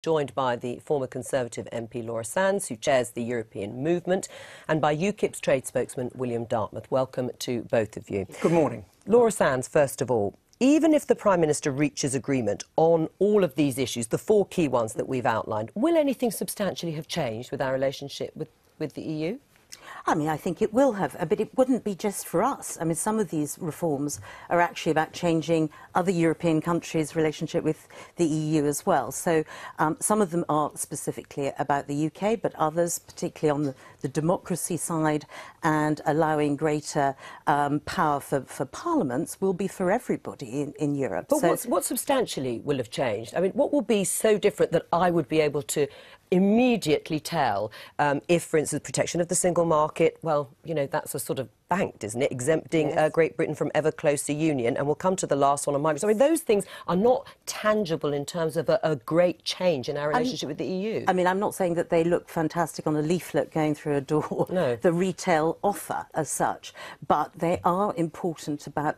joined by the former Conservative MP Laura Sands, who chairs the European Movement, and by UKIP's trade spokesman William Dartmouth. Welcome to both of you. Good morning. Laura Sands, first of all, even if the Prime Minister reaches agreement on all of these issues, the four key ones that we've outlined, will anything substantially have changed with our relationship with the EU? I mean, I think it will have, but it wouldn't be just for us. I mean, some of these reforms are actually about changing other European countries' relationship with the EU as well. So some of them are specifically about the UK, but others, particularly on the democracy side and allowing greater power for parliaments, will be for everybody in Europe. But so what substantially will have changed? I mean, what will be so different that I would be able to immediately tell if, for instance, protection of the single market, well, you know, that's a sort of banked, isn't it, exempting Yes. Great Britain from ever closer union, and we'll come to the last one on migrants. I mean, those things are not tangible in terms of a great change in our relationship with the EU. I mean, I'm not saying that they look fantastic on a leaflet going through a door, No. the retail offer as such, but they are important about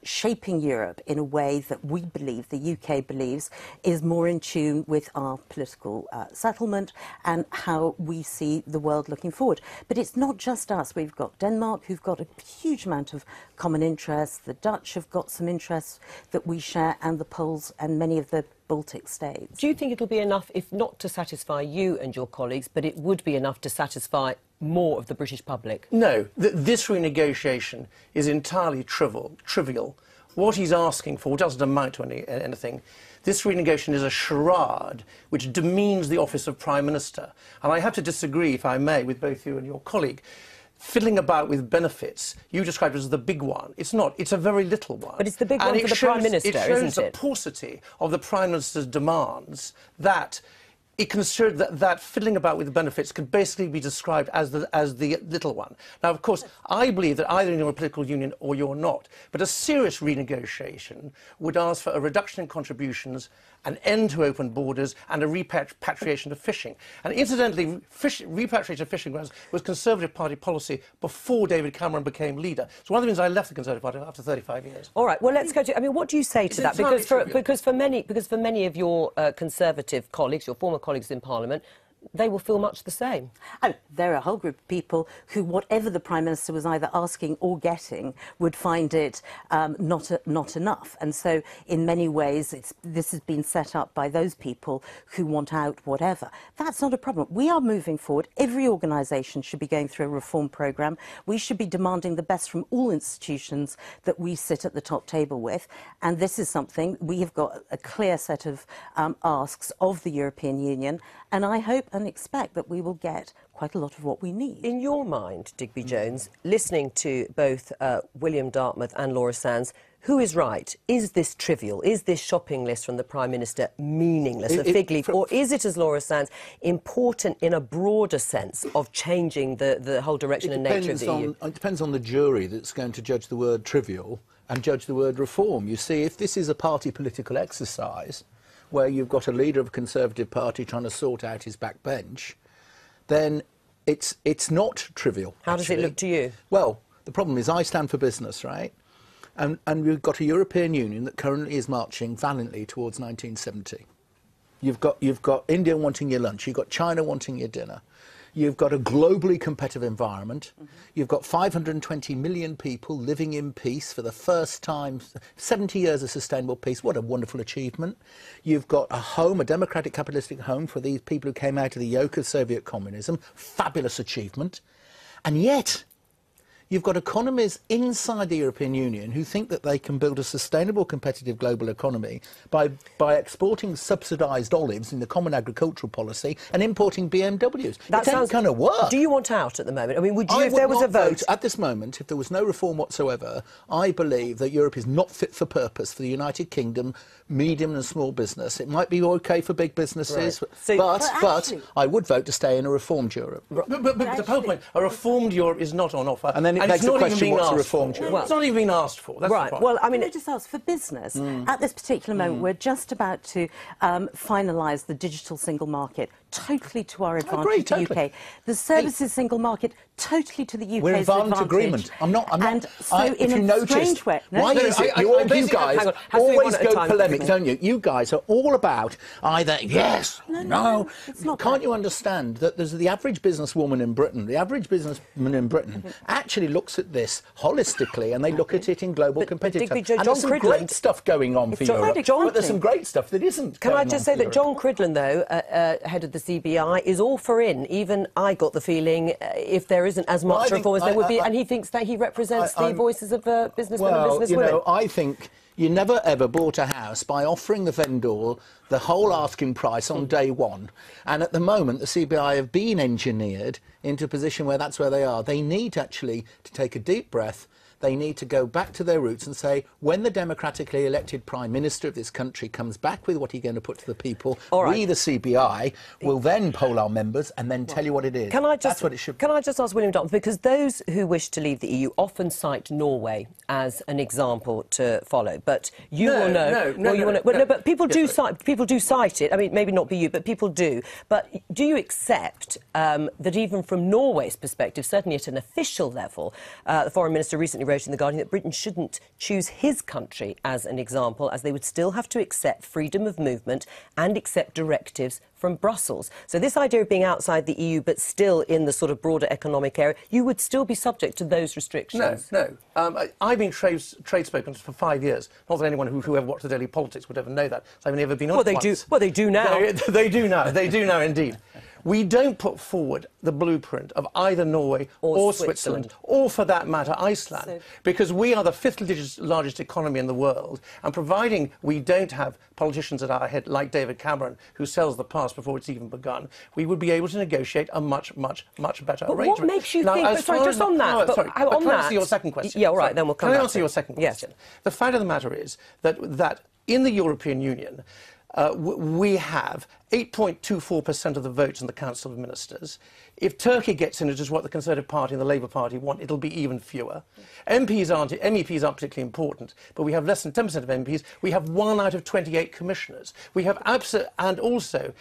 shaping Europe in a way that we believe, the UK believes, is more in tune with our political settlement and how we see the world looking forward. But it's not just us. We've got Denmark, who've got a huge amount of common interests. The Dutch have got some interests that we share, and the Poles and many of the Baltic states. Do you think it'll be enough, if not to satisfy you and your colleagues, but it would be enough to satisfy more of the British public? No, this renegotiation is entirely trivial. What he's asking for doesn't amount to anything. This renegotiation is a charade which demeans the office of Prime Minister. And I have to disagree, if I may, with both you and your colleague. Fiddling about with benefits, you described it as the big one. It's not. It's a very little one. But it's the big one for the Prime Minister, isn't it? It shows the paucity of the Prime Minister's demands that it considered that fiddling about with the benefits could basically be described as the little one. Now, of course, I believe that either you're a political union or you're not, but a serious renegotiation would ask for a reduction in contributions, an end to open borders, and a repatriation of fishing. And incidentally, repatriation of fishing grounds was Conservative Party policy before David Cameron became leader. So one of the reasons I left the Conservative Party after 35 years. All right, well, let's go to... I mean, what do you say to that? Because for many of your Conservative colleagues, your former colleagues in Parliament, they will feel much the same. Oh, there are a whole group of people who, whatever the Prime Minister was either asking or getting, would find it not enough. And so, in many ways, this has been set up by those people who want out whatever. That's not a problem. We are moving forward. Every organisation should be going through a reform programme. We should be demanding the best from all institutions that we sit at the top table with. And this is something we have got a clear set of asks of the European Union. And I hope and expect that we will get quite a lot of what we need. In your mind, Digby Jones, listening to both William Dartmouth and Laura Sands, who is right? Is this trivial? Is this shopping list from the Prime Minister meaningless, a fig leaf? Or is it, as Laura Sands, important in a broader sense of changing the whole direction and nature of the EU? It depends on the jury that's going to judge the word trivial and judge the word reform. You see, if this is a party political exercise where you've got a leader of a Conservative Party trying to sort out his backbench, then it's not trivial. How does it look to you? Well, the problem is I stand for business, right? And we've got a European Union that currently is marching valiantly towards 1970. You've got India wanting your lunch, you've got China wanting your dinner. You've got a globally competitive environment. You've got 520 million people living in peace for the first time, 70 years of sustainable peace. What a wonderful achievement. You've got a home, a democratic capitalistic home for these people who came out of the yoke of Soviet communism. Fabulous achievement. And yet, you've got economies inside the European Union who think that they can build a sustainable, competitive global economy by exporting subsidised olives in the common agricultural policy and importing BMWs. That ain't going to work. Do you want out at the moment? I mean, would you, if there was a vote... At this moment, if there was no reform whatsoever, I believe that Europe is not fit for purpose for the United Kingdom, medium and small business. It might be OK for big businesses, right. So, but I would vote to stay in a reformed Europe. But the whole point, a reformed Europe is not on offer. And then it begs the question, what's a reformed Europe? Well, it's not even been asked for. That's right. the point. Well, I mean, Can I just ask, for business, at this particular moment, we're just about to finalise the digital single market. totally to our advantage, agree, the totally. UK. The services single market, totally to the UK's We're in violent advantage. agreement. I'm not. And so if in you a noticed, strange way... why is it you guys hang on, has to be always one at a go time. polemic, don't you? You guys are all about either yes, no. It's not Can't that. you understand that there's the average businesswoman in Britain? The average businessman in Britain actually looks at this holistically, and they look at it in global competitive Digby, terms. And John there's some Cridland- great stuff going on for Europe, but there's some great stuff that isn't. Can I just say that John Cridland, though, head of the CBI, is all for in. Even I got the feeling if there isn't as much reform as there would be, and he thinks that he represents the voices of businessmen and businesswomen. You know, I think you never ever bought a house by offering the vendor the whole asking price on day one. And at the moment, the CBI have been engineered into a position where that's where they are. They need actually to take a deep breath. They need to go back to their roots and say, when the democratically elected Prime Minister of this country comes back with what he's going to put to the people, we, the CBI, will then poll our members and then tell you what it is. That's what it should be. Can I just ask William Dartmouth, because those who wish to leave the EU often cite Norway as an example to follow, but you will know... No, but people do cite it. I mean, maybe not be you, but people do. But do you accept that even from Norway's perspective, certainly at an official level, the Foreign Minister recently wrote in The Guardian that Britain shouldn't choose his country as an example, as they would still have to accept freedom of movement and accept directives from Brussels. So this idea of being outside the EU but still in the sort of broader economic area, you would still be subject to those restrictions? No. I've been trade spoken for 5 years. Not that anyone who ever watched the Daily Politics would ever know that. So I've never been on it once. Well, they do now. They do now. They do now, indeed. We don't put forward the blueprint of either Norway or Switzerland, or for that matter, Iceland, because we are the fifth largest economy in the world, and providing we don't have politicians at our head like David Cameron, who sells the past before it's even begun, we would be able to negotiate a much better arrangement. What makes you think... Sorry, just on that. Can I answer your second question? Yeah, all right, then we'll come back to it. Can I answer your second question? Yes. The fact of the matter is that in the European Union, we have 8.24% of the votes in the Council of Ministers. If Turkey gets in, which is what the Conservative Party and the Labour Party want, it'll be even fewer. MEPs aren't particularly important, but we have less than 10% of MPs. We have 1 out of 28 commissioners. We have and also,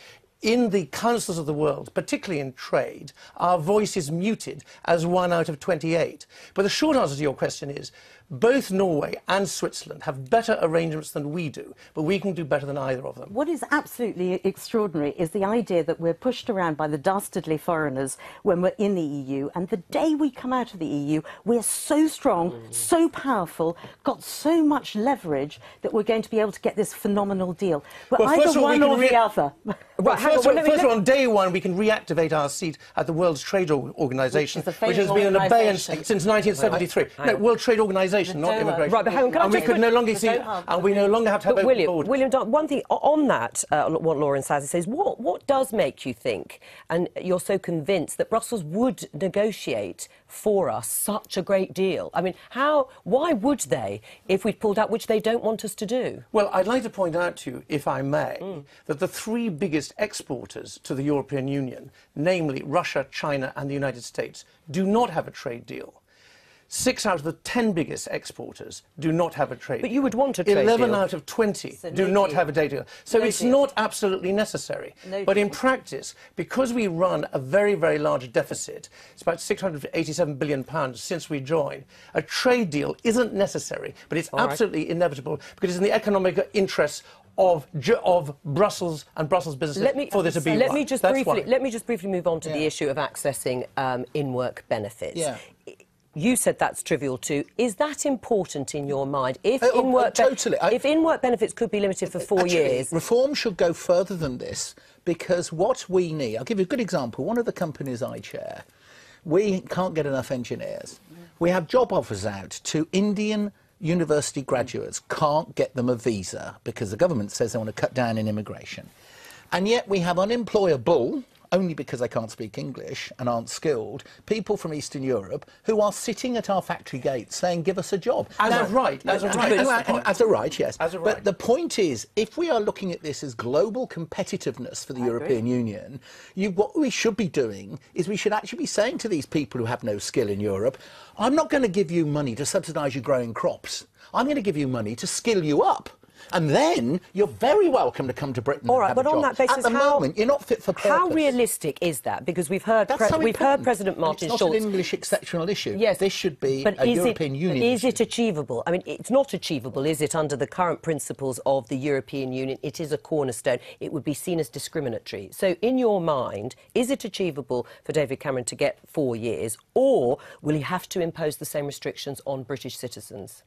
in the councils of the world, particularly in trade, our voice is muted as 1 out of 28. But the short answer to your question is, both Norway and Switzerland have better arrangements than we do, but we can do better than either of them. What is absolutely extraordinary is the idea that we're pushed around by the dastardly foreigners when we're in the EU, and the day we come out of the EU, we're so strong, so powerful, got so much leverage that we're going to be able to get this phenomenal deal. But either one or the other. First of all, on day one, we can reactivate our seat at the World Trade Organization, which has been in abeyance since 1973. No, World Trade Organization. Not immigration. Right, but hang on, and we could no longer see, and we no longer have to have open borders. William, one thing on that, what Lauren Sazzy says, what does make you think, and you're so convinced that Brussels would negotiate for us such a great deal? I mean, why would they if we'd pulled out, which they don't want us to do? Well, I'd like to point out to you, if I may, that the 3 biggest exporters to the European Union, namely Russia, China and the United States, do not have a trade deal. 6 out of the 10 biggest exporters do not have a trade deal. But you would want a trade deal. 11 out of 20 do not have a trade deal. So it's not absolutely necessary. But in practice, because we run a very, very large deficit, it's about £687 billion since we joined, a trade deal isn't necessary, but it's absolutely inevitable because it's in the economic interests of Brussels and Brussels businesses for there to be let me just briefly move on to the issue of accessing in-work benefits. Yeah. You said that's trivial too. Is that important in your mind? If in-work benefits could be limited for 4 years... Reform should go further than this, because what we need... I'll give you a good example. One of the companies I chair, we can't get enough engineers. We have job offers out to Indian university graduates, can't get them a visa because the government says they want to cut down in immigration. And yet we have unemployable... only because they can't speak English and aren't skilled, people from Eastern Europe who are sitting at our factory gates saying, give us a job. As a right, yes. But the point is, if we are looking at this as global competitiveness for the European Union, what we should be doing is we should actually be saying to these people who have no skill in Europe, I'm not going to give you money to subsidise you growing crops. I'm going to give you money to skill you up. And then you're very welcome to come to Britain. All and right, have but a on job. that basis, at the moment, you're not fit for purpose. How realistic is that? Because we've heard President Martin Schulz. It's not an English exceptional issue. Yes, this should be a European Union issue. Is it achievable? I mean, it's not achievable, is it, under the current principles of the European Union? It is a cornerstone. It would be seen as discriminatory. So, in your mind, is it achievable for David Cameron to get 4 years, or will he have to impose the same restrictions on British citizens?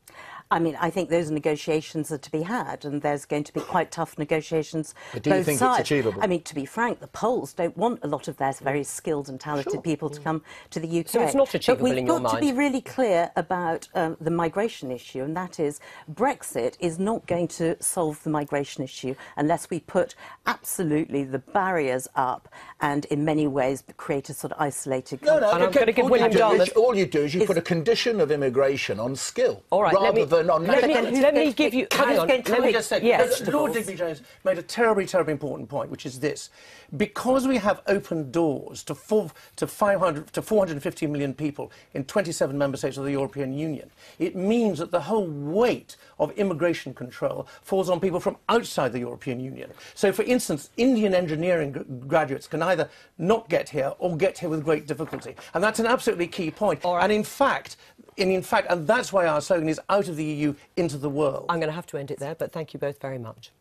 I mean, I think those negotiations are to be had, and there's going to be quite tough negotiations. But do you think it's achievable? I mean, to be frank, the Poles don't want a lot of their very skilled and talented people to come to the UK. So it's not achievable in your mind? But we've got to be really clear about the migration issue, and that is Brexit is not going to solve the migration issue unless we put absolutely the barriers up and, in many ways, create a sort of isolated country. No, and I'm going to give William Dartmouth... All you do is you put a condition of immigration on skill, all right, rather than on nationality. Let me give you... Hang on. Let me just say, yes, Lord Digby Jones made a terribly, terribly important point, which is this. Because we have opened doors to 450 million people in 27 member states of the European Union, it means that the whole weight of immigration control falls on people from outside the European Union. So, for instance, Indian engineering graduates can either not get here or get here with great difficulty. And that's an absolutely key point. Right. And in fact, and that's why our slogan is out of the EU into the world. I'm going to have to end it there, but thank you both very much.